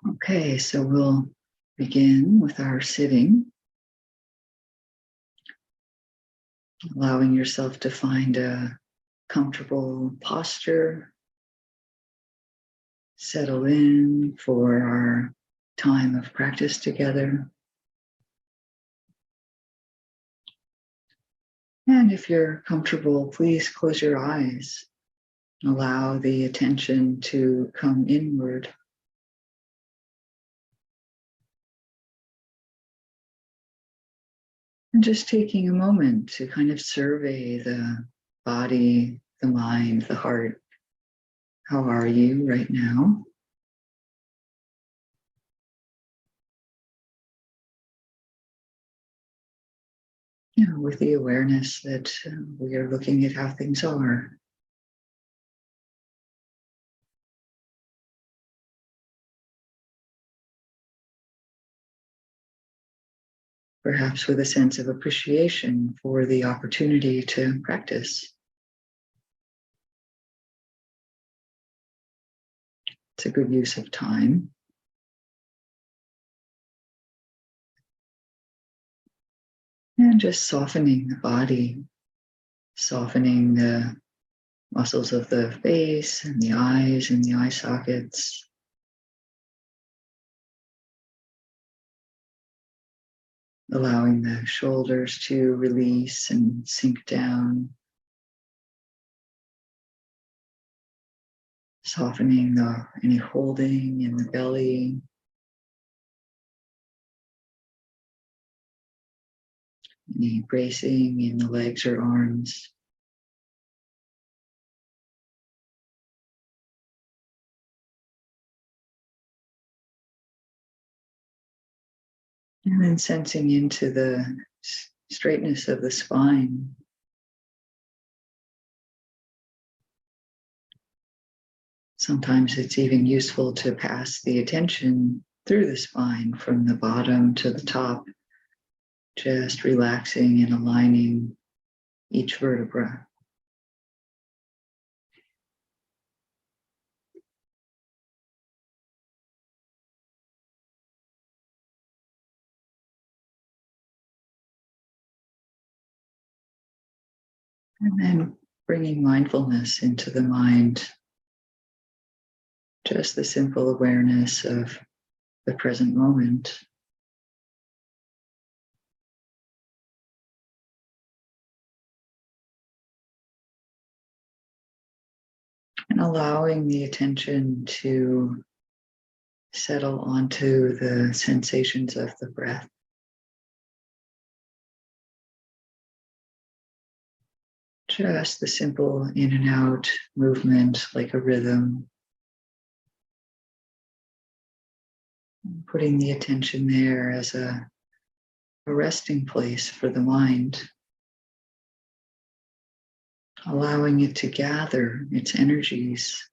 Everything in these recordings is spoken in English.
Okay, so we'll begin with our sitting, allowing yourself to find a comfortable posture, settle in for our time of practice together. And if you're comfortable, please close your eyes. Allow the attention to come inward. And just taking a moment to kind of survey the body, the mind, the heart. How are you right now? With the awareness that we are looking at how things are. Perhaps with a sense of appreciation for the opportunity to practice. It's a good use of time. And just softening the body, softening the muscles of the face and the eyes and the eye sockets. Allowing the shoulders to release and sink down. Softening any holding in the belly. Any bracing in the legs or arms. And then sensing into the straightness of the spine. Sometimes it's even useful to pass the attention through the spine from the bottom to the top, just relaxing and aligning each vertebra. And then bringing mindfulness into the mind. Just the simple awareness of the present moment. And allowing the attention to settle onto the sensations of the breath. Just the simple in and out movement like a rhythm. Putting the attention there as a resting place for the mind. Allowing it to gather its energies.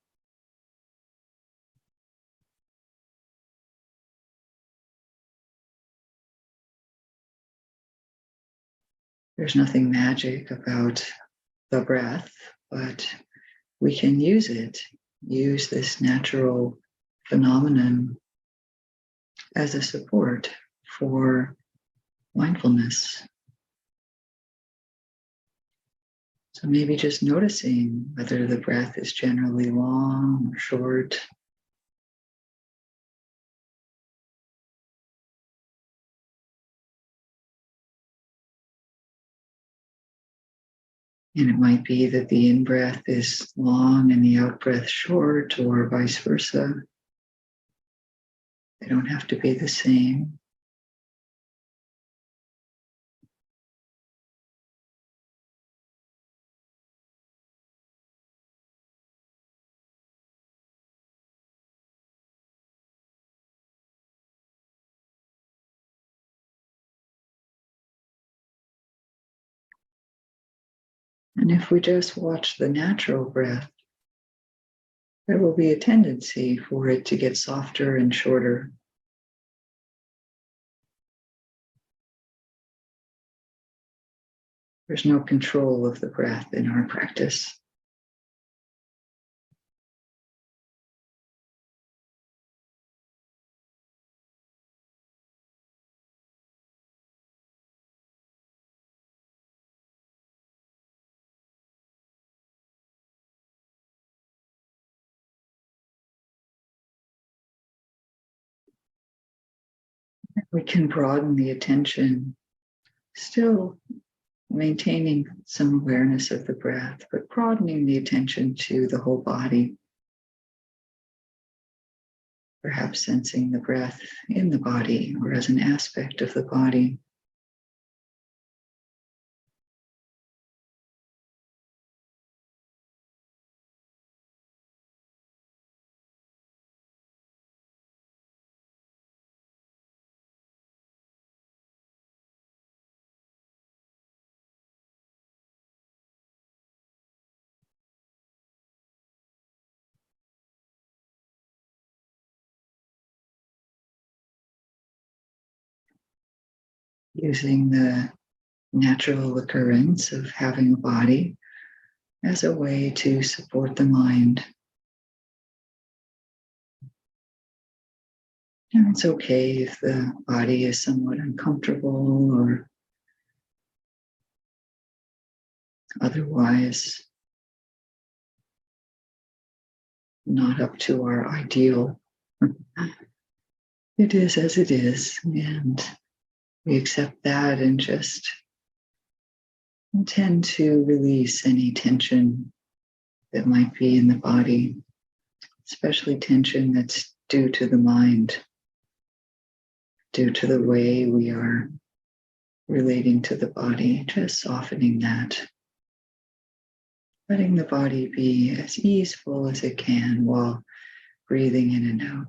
There's nothing magic about the breath, but we can use it, use this natural phenomenon as a support for mindfulness. So maybe just noticing whether the breath is generally long or short. And it might be that the in-breath is long and the out-breath short, or vice versa. They don't have to be the same. And if we just watch the natural breath, there will be a tendency for it to get softer and shorter. There's no control of the breath in our practice. We can broaden the attention, still maintaining some awareness of the breath, but broadening the attention to the whole body. Perhaps sensing the breath in the body or as an aspect of the body. Using the natural occurrence of having a body as a way to support the mind. And it's okay if the body is somewhat uncomfortable or otherwise not up to our ideal. It is as it is, and we accept that and just intend to release any tension that might be in the body, especially tension that's due to the mind, due to the way we are relating to the body, just softening that. Letting the body be as easeful as it can while breathing in and out.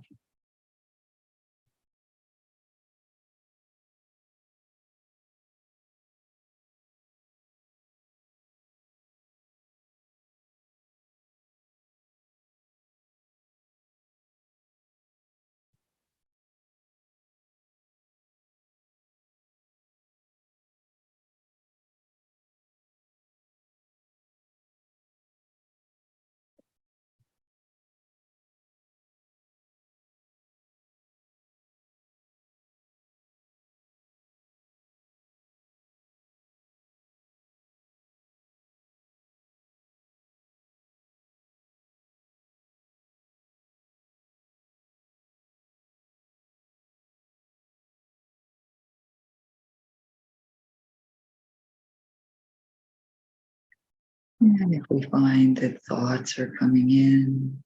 And if we find that thoughts are coming in,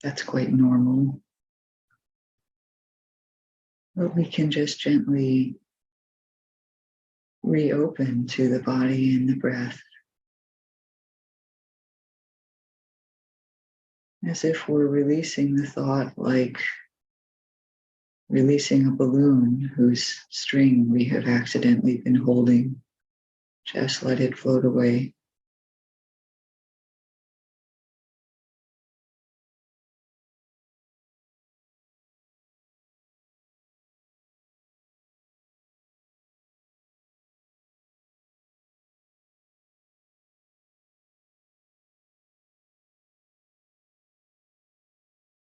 that's quite normal. But we can just gently reopen to the body and the breath, as if we're releasing the thought like releasing a balloon whose string we have accidentally been holding. Just let it float away.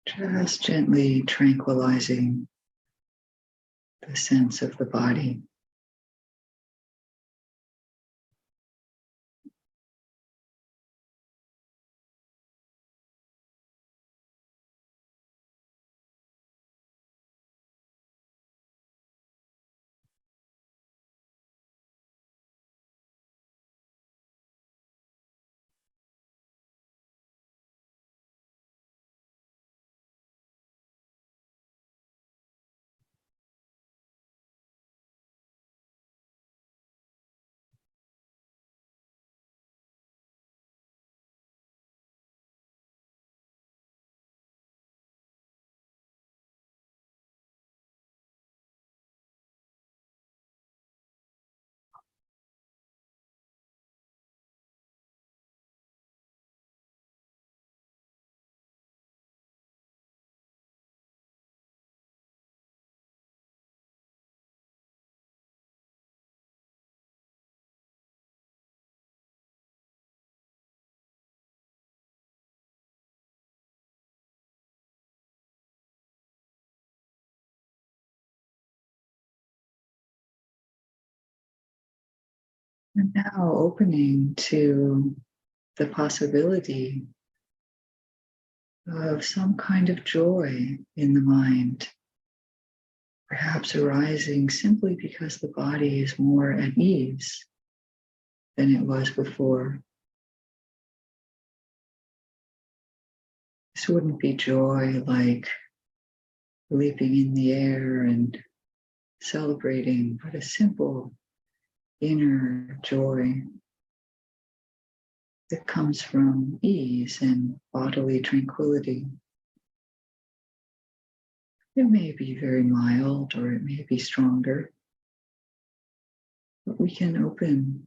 Just gently tranquilizing the sense of the body. And now opening to the possibility of some kind of joy in the mind, perhaps arising simply because the body is more at ease than it was before. This wouldn't be joy like leaping in the air and celebrating, but a simple inner joy that comes from ease and bodily tranquility. It may be very mild or it may be stronger, but we can open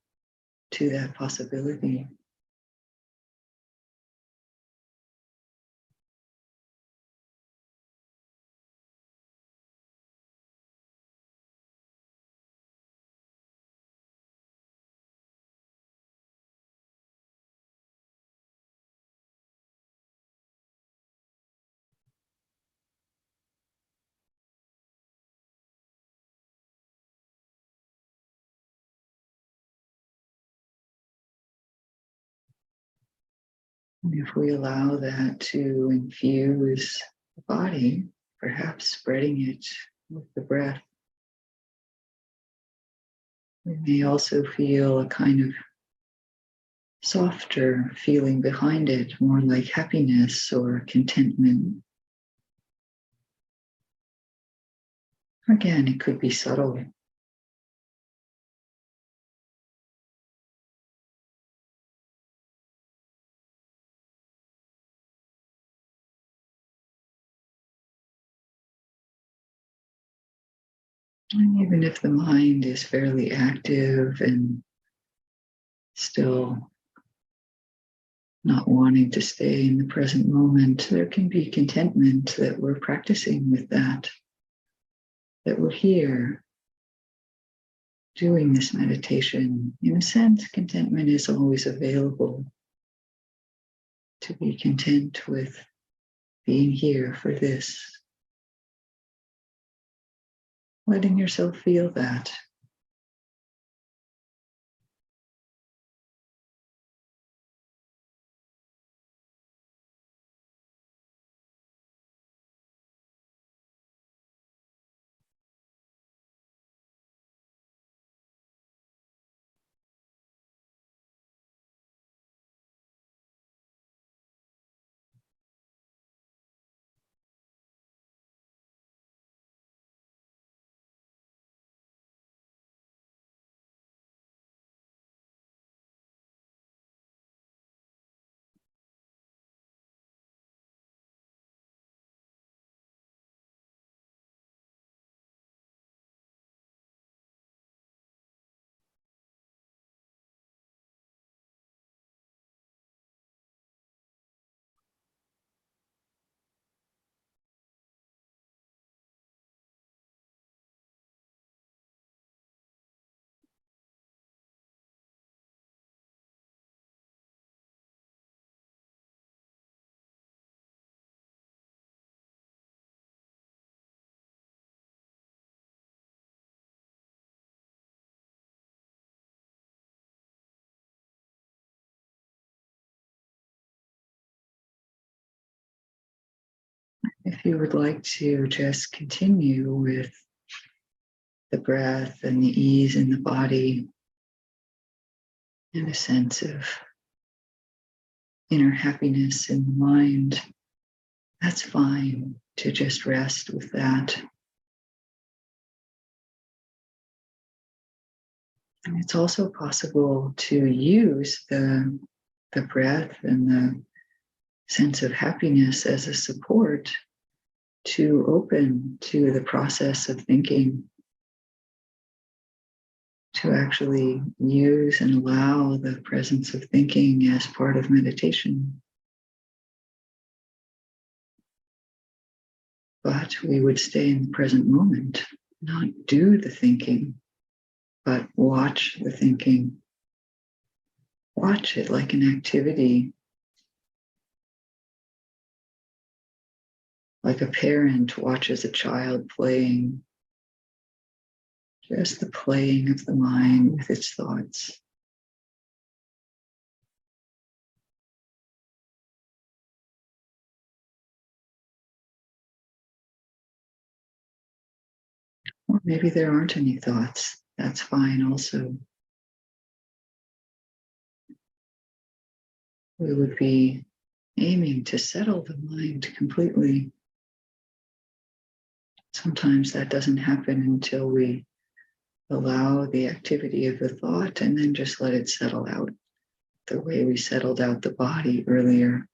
to that possibility. And if we allow that to infuse the body, perhaps spreading it with the breath, we may also feel a kind of softer feeling behind it, more like happiness or contentment. Again, it could be subtle. And even if the mind is fairly active and still not wanting to stay in the present moment, there can be contentment that we're practicing with that we're here doing this meditation. In a sense, contentment is always available, to be content with being here for this. Letting yourself feel that. If you would like to just continue with the breath and the ease in the body and a sense of inner happiness in the mind, that's fine to just rest with that. And it's also possible to use the breath and the sense of happiness as a support to open to the process of thinking, to actually use and allow the presence of thinking as part of meditation. But we would stay in the present moment, not do the thinking, but watch the thinking. Watch it like an activity, like a parent watches a child playing, just the playing of the mind with its thoughts. Or maybe there aren't any thoughts. That's fine also. We would be aiming to settle the mind completely. Sometimes that doesn't happen until we allow the activity of the thought and then just let it settle out the way we settled out the body earlier.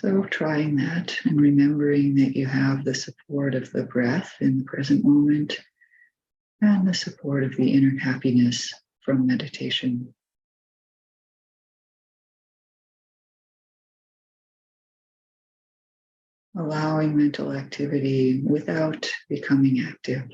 So trying that and remembering that you have the support of the breath in the present moment and the support of the inner happiness from meditation. Allowing mental activity without becoming active.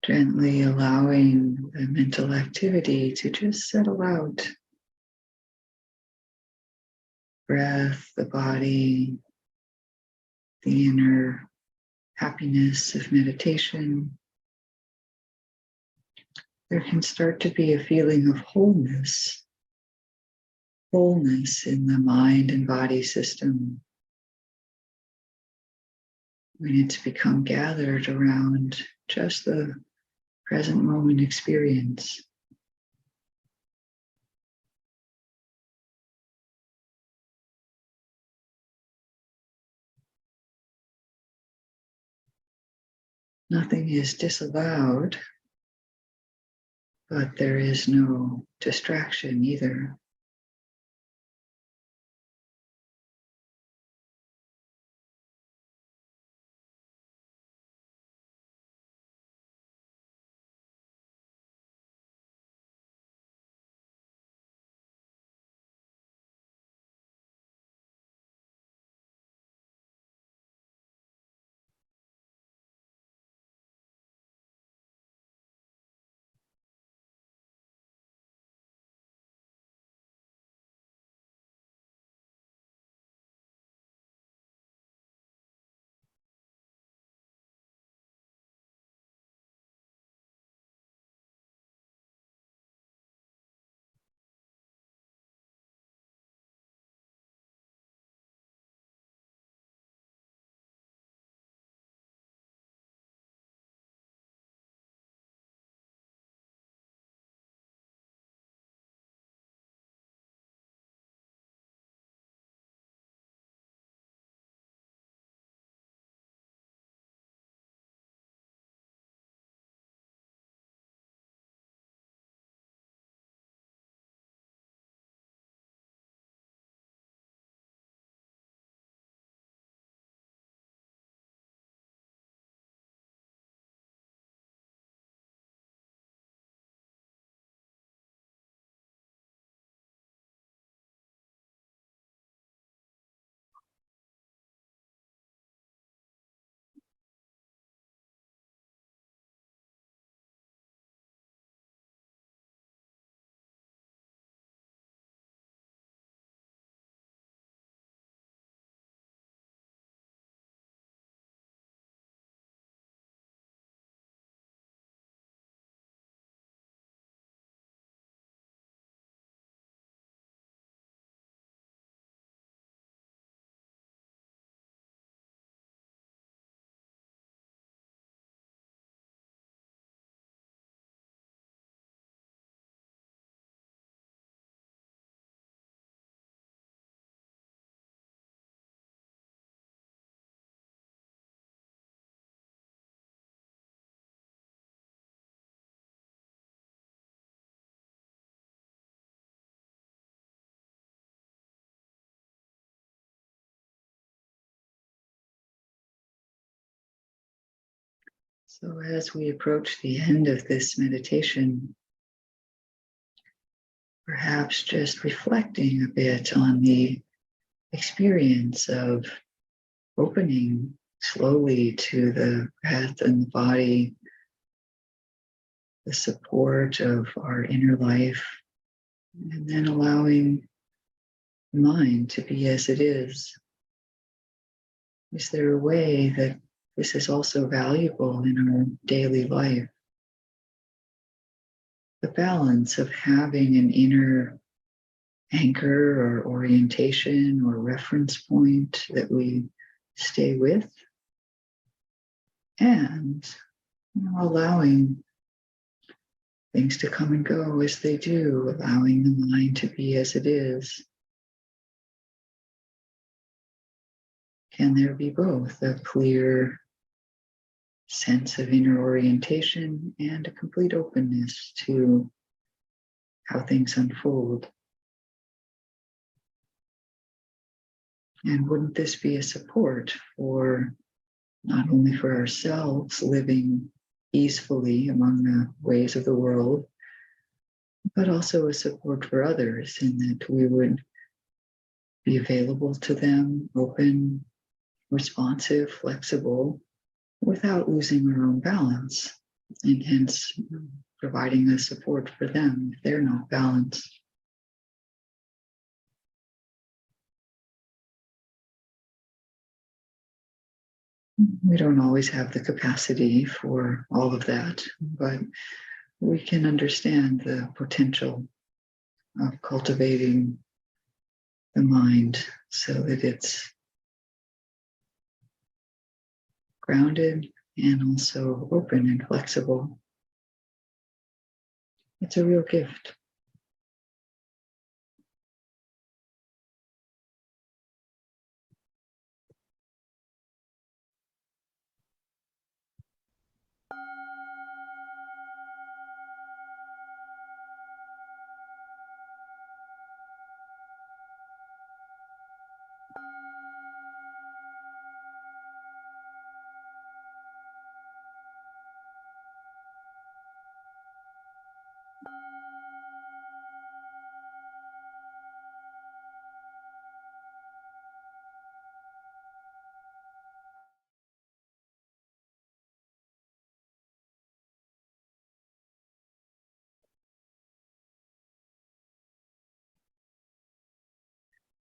Gently allowing the mental activity to just settle out. Breath, the body, the inner happiness of meditation. There can start to be a feeling of wholeness in the mind and body system when it's become gathered around just the present moment experience. Nothing is disallowed, but there is no distraction either. So as we approach the end of this meditation, perhaps just reflecting a bit on the experience of opening slowly to the breath and the body, the support of our inner life, and then allowing the mind to be as it is. Is there a way that this is also valuable in our daily life? The balance of having an inner anchor or orientation or reference point that we stay with, and allowing things to come and go as they do, allowing the mind to be as it is. Can there be both a clear sense of inner orientation and a complete openness to how things unfold? And wouldn't this be a support for not only for ourselves living easefully among the ways of the world, but also a support for others in that we would be available to them, open, responsive, flexible, without losing our own balance. and hence providing the support for them if they're not balanced. We don't always have the capacity for all of that, but we can understand the potential of cultivating the mind so that it's grounded and also open and flexible. It's a real gift.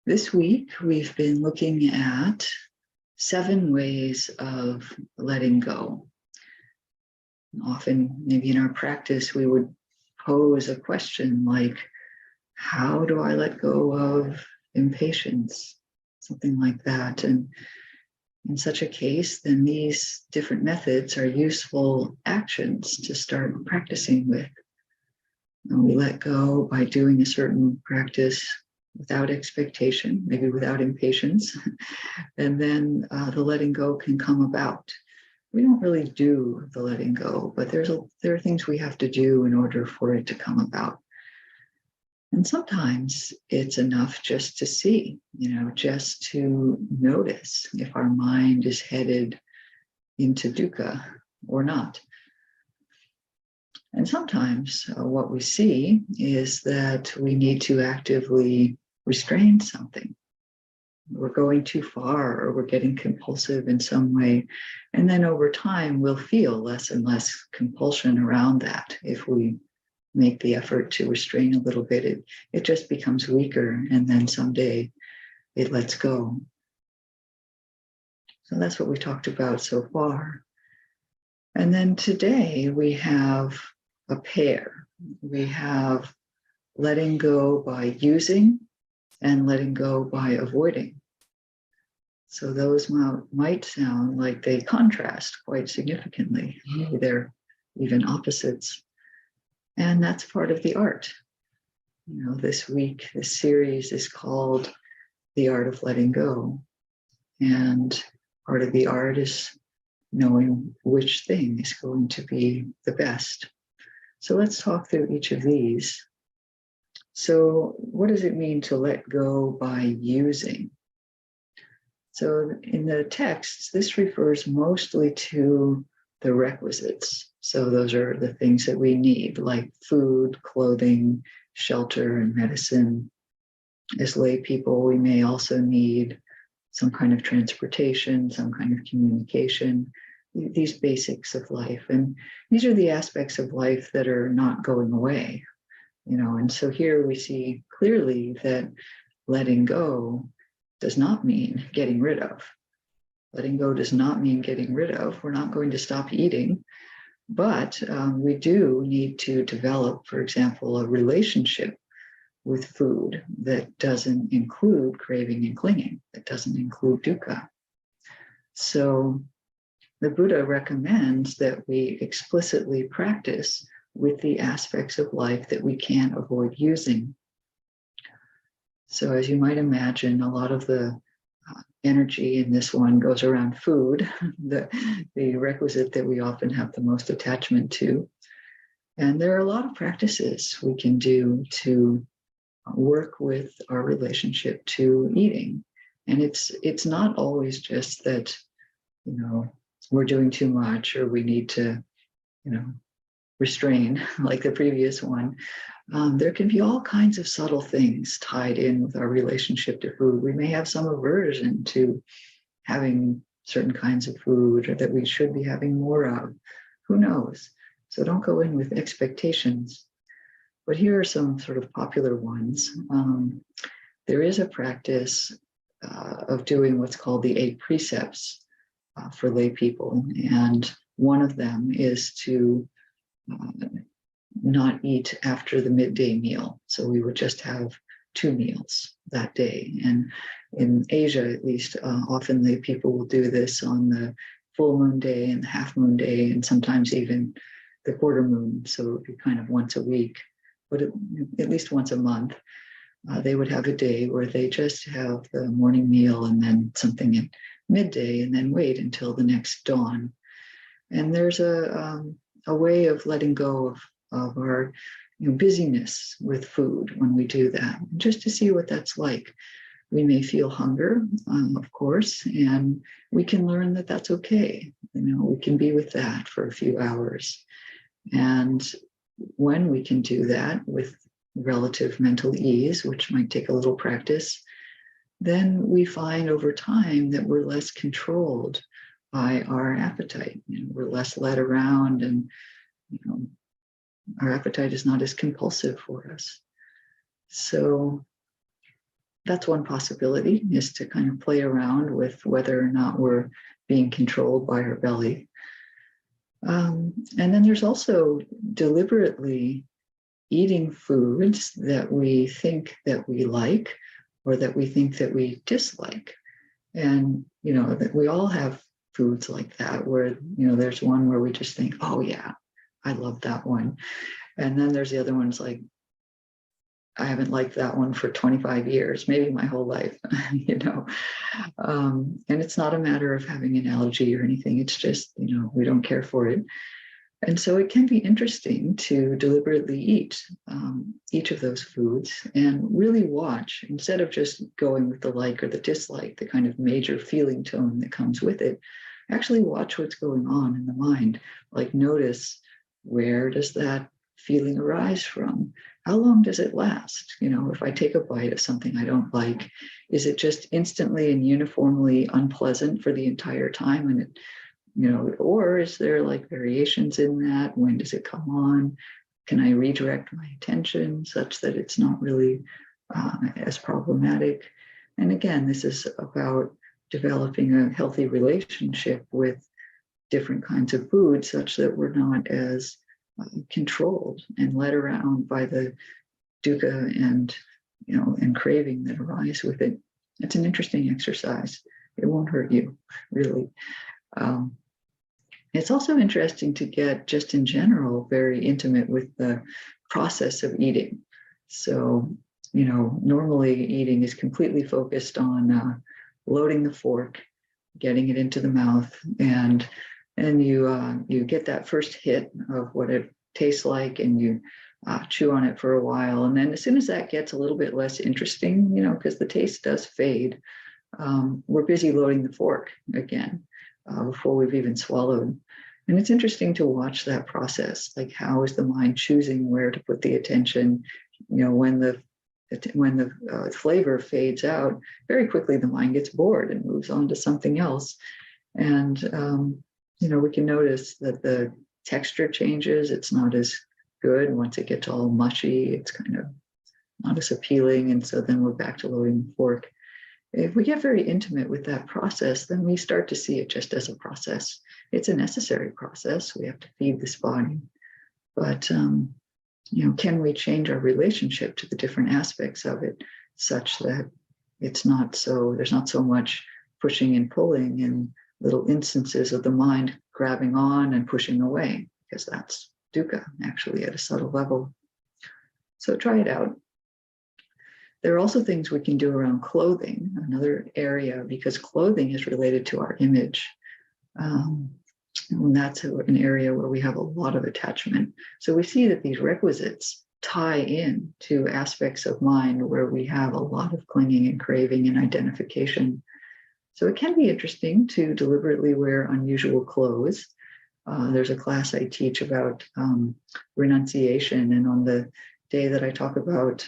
This week, we've been looking at 7 ways of letting go. Often, maybe in our practice, we would pose a question like, how do I let go of impatience? Something like that. And in such a case, then these different methods are useful actions to start practicing with. And we let go by doing a certain practice without expectation, maybe without impatience, and then the letting go can come about. We don't really do the letting go, but there are things we have to do in order for it to come about. And sometimes it's enough just to see, just to notice if our mind is headed into dukkha or not. And sometimes what we see is that we need to actively restrain something. We're going too far or we're getting compulsive in some way. And then over time, we'll feel less and less compulsion around that. If we make the effort to restrain a little bit, it just becomes weaker. And then someday it lets go. So that's what we talked about so far. And then today we have a pair. We have letting go by using and letting go by avoiding. So those might sound like they contrast quite significantly. Maybe they're even opposites. And that's part of the art. This week, this series is called The Art of Letting Go. And part of the art is knowing which thing is going to be the best. So let's talk through each of these. So what does it mean to let go by using? So in the texts, this refers mostly to the requisites. So those are the things that we need, like food, clothing, shelter, and medicine. As lay people, we may also need some kind of transportation, some kind of communication, these basics of life. And these are the aspects of life that are not going away. And so here we see clearly that letting go does not mean getting rid of. Letting go does not mean getting rid of. We're not going to stop eating, but we do need to develop, for example, a relationship with food that doesn't include craving and clinging, that doesn't include dukkha. So the Buddha recommends that we explicitly practice with the aspects of life that we can't avoid using. So as you might imagine, a lot of the energy in this one goes around food, the requisite that we often have the most attachment to. And there are a lot of practices we can do to work with our relationship to eating. And it's not always just that, we're doing too much or we need to, restrain like the previous one. There can be all kinds of subtle things tied in with our relationship to food. We may have some aversion to having certain kinds of food or that we should be having more of. Who knows? So don't go in with expectations. But here are some sort of popular ones. There is a practice of doing what's called the 8 precepts for lay people. And one of them is to not eat after the midday meal. So we would just have 2 meals that day. And in Asia, at least, often the people will do this on the full moon day and the half moon day, and sometimes even the quarter moon. So it would be kind of once a week, but at least once a month. They would have a day where they just have the morning meal and then something at midday, and then wait until the next dawn. And there's a way of letting go of our busyness with food when we do that, just to see what that's like. We may feel hunger, of course, and we can learn that that's okay. We can be with that for a few hours. And when we can do that with relative mental ease, which might take a little practice, then we find over time that we're less controlled by our appetite. We're less led around, and our appetite is not as compulsive for us. So that's one possibility, is to kind of play around with whether or not we're being controlled by our belly. And then there's also deliberately eating foods that we think that we like or that we think that we dislike. And, that we all have foods like that where, there's one where we just think, oh yeah, I love that one. And then there's the other ones like, I haven't liked that one for 25 years, maybe my whole life, And it's not a matter of having an allergy or anything. It's just, we don't care for it. And so it can be interesting to deliberately eat each of those foods and really watch, instead of just going with the like or the dislike, the kind of major feeling tone that comes with it, actually watch what's going on in the mind. Like notice, where does that feeling arise from? How long does it last? If I take a bite of something I don't like, is it just instantly and uniformly unpleasant for the entire time? And it, or is there like variations in that? When does it come on? Can I redirect my attention such that it's not really as problematic? And again, this is about developing a healthy relationship with different kinds of food such that we're not as controlled and led around by the dukkha and craving that arise with it. It's an interesting exercise. It won't hurt you, really. It's also interesting to get, just in general, very intimate with the process of eating. So, normally eating is completely focused on loading the fork, getting it into the mouth, and you get that first hit of what it tastes like, and you chew on it for a while. And then as soon as that gets a little bit less interesting, because the taste does fade, we're busy loading the fork again before we've even swallowed. And it's interesting to watch that process. Like, how is the mind choosing where to put the attention? When the flavor fades out, very quickly the mind gets bored and moves on to something else. And we can notice that the texture changes. It's not as good. Once it gets all mushy, it's kind of not as appealing. And so then we're back to loading the fork. If we get very intimate with that process, then we start to see it just as a process. It's a necessary process. We have to feed this body. But, can we change our relationship to the different aspects of it such that there's not so much pushing and pulling and little instances of the mind grabbing on and pushing away, because that's dukkha, actually, at a subtle level. So try it out. There are also things we can do around clothing, another area, because clothing is related to our image. And that's an area where we have a lot of attachment. So we see that these requisites tie in to aspects of mind where we have a lot of clinging and craving and identification. So it can be interesting to deliberately wear unusual clothes. There's a class I teach about renunciation, and on the day that I talk about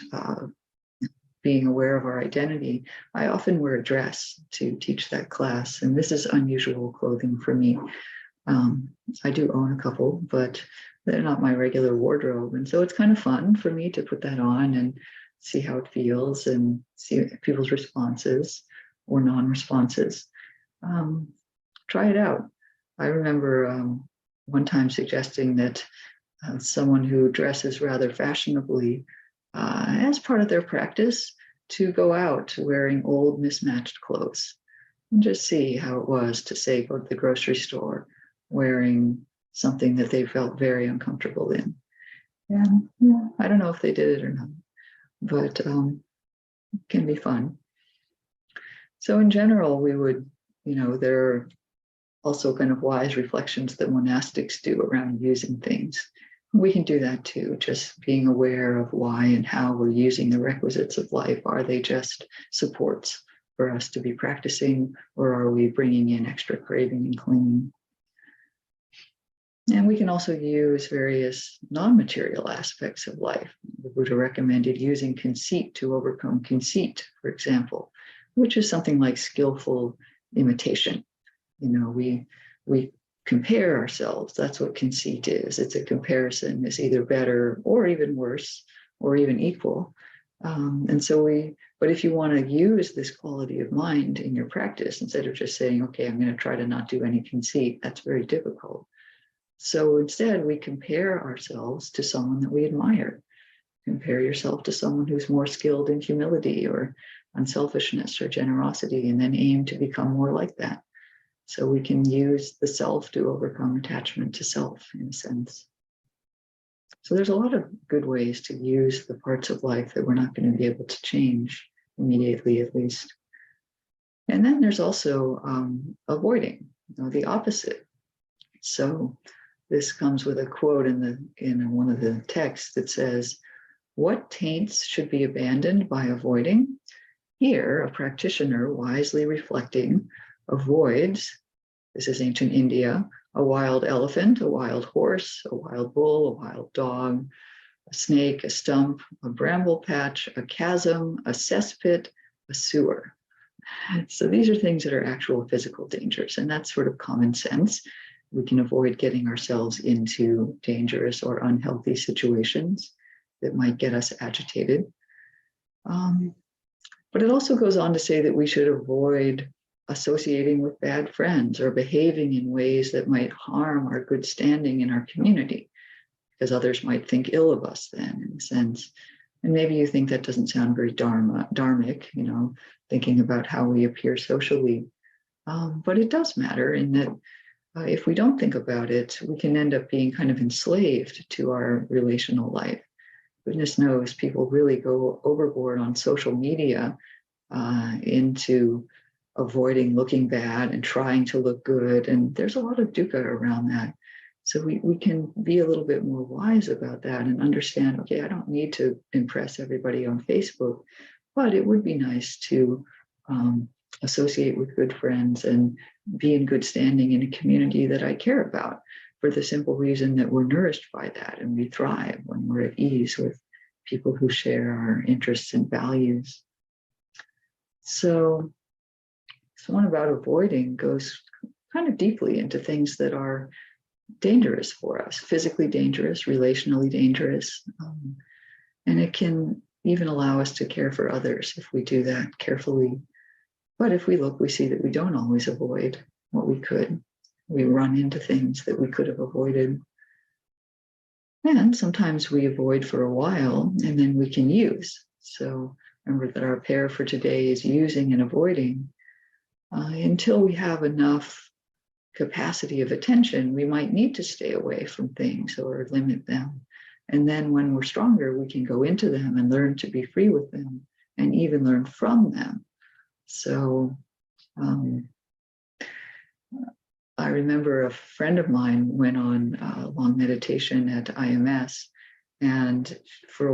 being aware of our identity, I often wear a dress to teach that class, and this is unusual clothing for me. I do own a couple, but they're not my regular wardrobe. And so it's kind of fun for me to put that on and see how it feels and see people's responses or non-responses. Try it out. I remember one time suggesting that someone who dresses rather fashionably as part of their practice to go out wearing old mismatched clothes and just see how it was to, say, go to the grocery store wearing something that they felt very uncomfortable in. And yeah, I don't know if they did it or not, but it can be fun. So in general, we would, there are also kind of wise reflections that monastics do around using things. We can do that too, just being aware of why and how we're using the requisites of life. Are they just supports for us to be practicing, or are we bringing in extra craving and clinging? And we can also use various non-material aspects of life. The Buddha recommended using conceit to overcome conceit, for example, which is something like skillful imitation. We compare ourselves. That's what conceit is. It's a comparison. It's either better or even worse or even equal. But if you want to use this quality of mind in your practice, instead of just saying, okay, I'm going to try to not do any conceit, that's very difficult. So instead, we compare ourselves to someone that we admire. Compare yourself to someone who's more skilled in humility or unselfishness or generosity, and then aim to become more like that. So we can use the self to overcome attachment to self, in a sense. So there's a lot of good ways to use the parts of life that we're not going to be able to change immediately, at least. And then there's also avoiding, the opposite. So this comes with a quote in one of the texts that says, "What taints should be abandoned by avoiding? Here, a practitioner wisely reflecting avoids," this is ancient India, "a wild elephant, a wild horse, a wild bull, a wild dog, a snake, a stump, a bramble patch, a chasm, a cesspit, a sewer." So these are things that are actual physical dangers, and that's sort of common sense. We can avoid getting ourselves into dangerous or unhealthy situations that might get us agitated. But it also goes on to say that we should avoid associating with bad friends or behaving in ways that might harm our good standing in our community, because others might think ill of us then, in a sense. And maybe you think that doesn't sound very dharmic, thinking about how we appear socially. But it does matter in that if we don't think about it, we can end up being kind of enslaved to our relational life. Goodness knows people really go overboard on social media into avoiding looking bad and trying to look good. And there's a lot of dukkha around that. So we can be a little bit more wise about that and understand, okay, I don't need to impress everybody on Facebook, but it would be nice to associate with good friends and be in good standing in a community that I care about, for the simple reason that we're nourished by that and we thrive when we're at ease with people who share our interests and values. So one about avoiding goes kind of deeply into things that are dangerous for us, physically dangerous, relationally dangerous. And it can even allow us to care for others if we do that carefully. But if we look, we see that we don't always avoid what we could. We run into things that we could have avoided. And sometimes we avoid for a while and then we can use. So remember that our pair for today is using and avoiding. Until we have enough capacity of attention, we might need to stay away from things or limit them. And then when we're stronger, we can go into them and learn to be free with them and even learn from them. So I remember a friend of mine went on long meditation at IMS, and for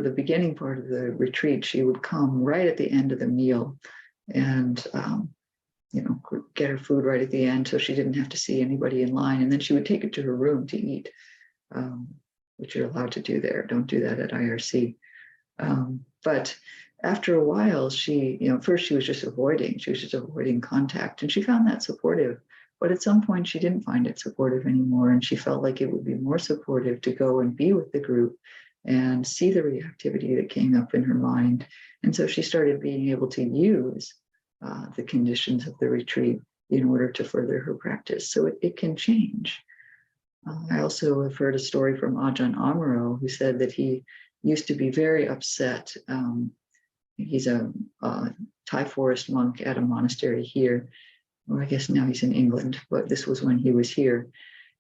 the beginning part of the retreat, she would come right at the end of the meal and get her food right at the end so she didn't have to see anybody in line, and then she would take it to her room to eat, which you're allowed to do there. Don't do that at IRC. But after a while, she, first she was just avoiding contact, and she found that supportive. But at some point, she didn't find it supportive anymore. And she felt like it would be more supportive to go and be with the group and see the reactivity that came up in her mind. And so she started being able to use the conditions of the retreat in order to further her practice. So it can change. I also have heard a story from Ajahn Amaro, who said that he used to be very upset. He's a Thai forest monk at a monastery here. Well, I guess now he's in England, but this was when he was here,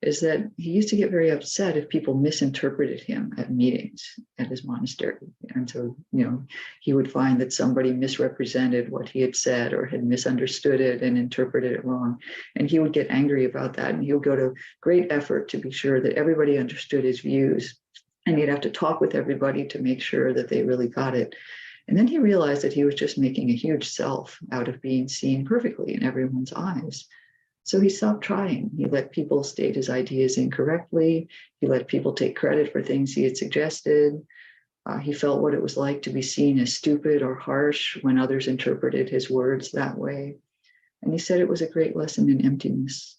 is that he used to get very upset if people misinterpreted him at meetings at his monastery. And so, he would find that somebody misrepresented what he had said or had misunderstood it and interpreted it wrong. And he would get angry about that. And he would go to great effort to be sure that everybody understood his views. And he'd have to talk with everybody to make sure that they really got it. And then he realized that he was just making a huge self out of being seen perfectly in everyone's eyes. So he stopped trying. He let people state his ideas incorrectly. He let people take credit for things he had suggested. He felt what it was like to be seen as stupid or harsh when others interpreted his words that way. And he said it was a great lesson in emptiness.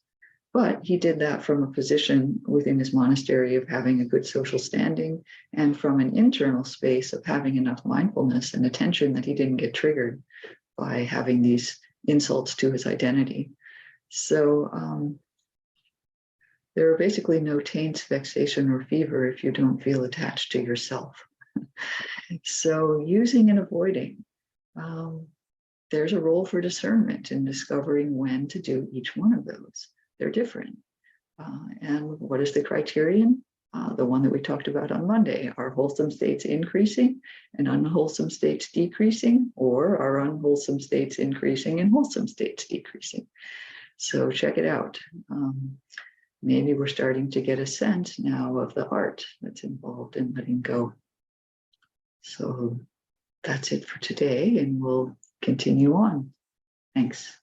But he did that from a position within his monastery of having a good social standing and from an internal space of having enough mindfulness and attention that he didn't get triggered by having these insults to his identity. So there are basically no taints, vexation, or fever if you don't feel attached to yourself. So using and avoiding, there's a role for discernment in discovering when to do each one of those. They're different. And what is the criterion? The one that we talked about on Monday. Are wholesome states increasing and unwholesome states decreasing, or are unwholesome states increasing and wholesome states decreasing? So check it out. Maybe we're starting to get a sense now of the art that's involved in letting go. So that's it for today, and we'll continue on. Thanks.